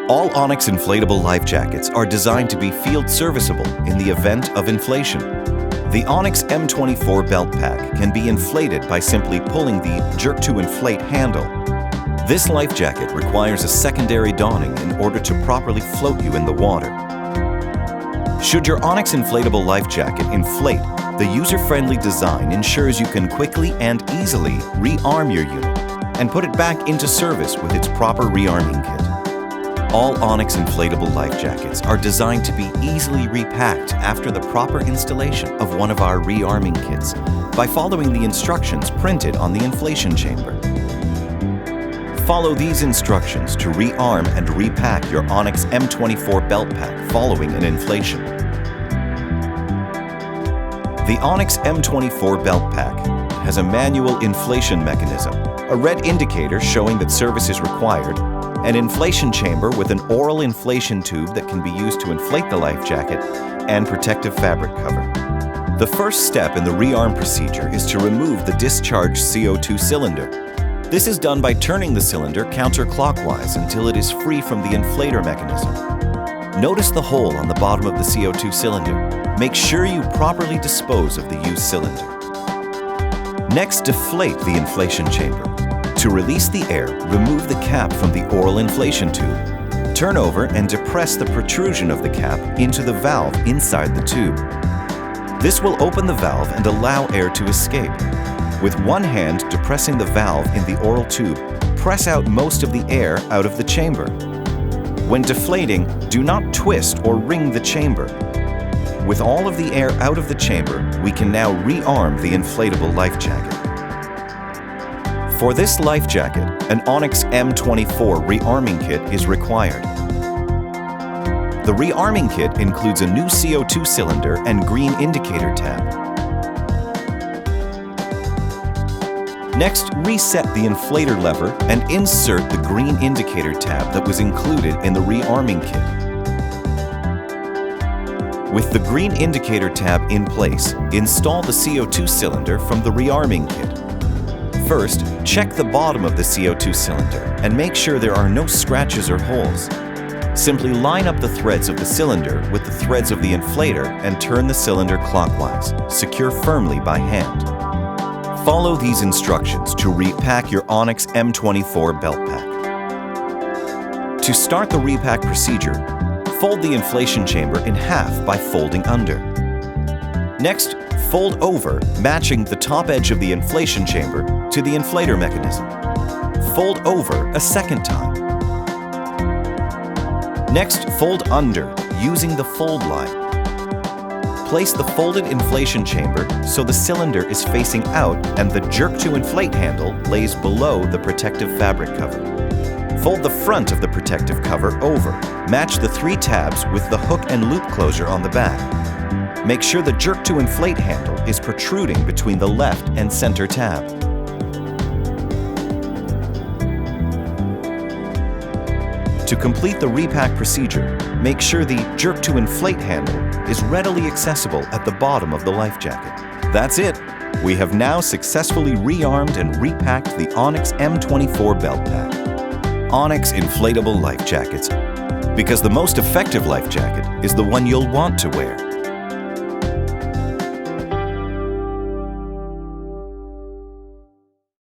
All Onyx inflatable life jackets are designed to be field serviceable in the event of inflation. The Onyx M-24 belt pack can be inflated by simply pulling the jerk-to-inflate handle. This life jacket requires a secondary donning in order to properly float you in the water. Should your Onyx inflatable life jacket inflate, the user-friendly design ensures you can quickly and easily rearm your unit and put it back into service with its proper rearming kit. All Onyx inflatable life jackets are designed to be easily repacked after the proper installation of one of our rearming kits by following the instructions printed on the inflation chamber. Follow these instructions to rearm and repack your Onyx M-24 belt pack following an inflation. The Onyx M-24 belt pack has a manual inflation mechanism, a red indicator showing that service is required, an inflation chamber with an oral inflation tube that can be used to inflate the life jacket, and protective fabric cover. The first step in the rearm procedure is to remove the discharged CO2 cylinder. This is done by turning the cylinder counterclockwise until it is free from the inflator mechanism. Notice the hole on the bottom of the CO2 cylinder. Make sure you properly dispose of the used cylinder. Next, deflate the inflation chamber. To release the air, remove the cap from the oral inflation tube. Turn over and depress the protrusion of the cap into the valve inside the tube. This will open the valve and allow air to escape. With one hand depressing the valve in the oral tube, press out most of the air out of the chamber. When deflating, do not twist or wring the chamber. With all of the air out of the chamber, we can now rearm the inflatable life jacket. For this life jacket, an Onyx M-24 rearming kit is required. The rearming kit includes a new CO2 cylinder and green indicator tab. Next, reset the inflator lever and insert the green indicator tab that was included in the rearming kit. With the green indicator tab in place, install the CO2 cylinder from the rearming kit. First, check the bottom of the CO2 cylinder and make sure there are no scratches or holes. Simply line up the threads of the cylinder with the threads of the inflator and turn the cylinder clockwise, secure firmly by hand. Follow these instructions to repack your Onyx M-24 belt pack. To start the repack procedure, fold the inflation chamber in half by folding under. Next, fold over, matching the top edge of the inflation chamber to the inflator mechanism. Fold over a second time. Next, fold under, using the fold line. Place the folded inflation chamber so the cylinder is facing out and the jerk-to-inflate handle lays below the protective fabric cover. Fold the front of the protective cover over. Match the 3 tabs with the hook and loop closure on the back. Make sure the jerk-to-inflate handle is protruding between the left and center tab. To complete the repack procedure, make sure the jerk-to-inflate handle is readily accessible at the bottom of the life jacket. That's it! We have now successfully rearmed and repacked the Onyx M-24 belt pack. Onyx inflatable life jackets, because the most effective life jacket is the one you'll want to wear.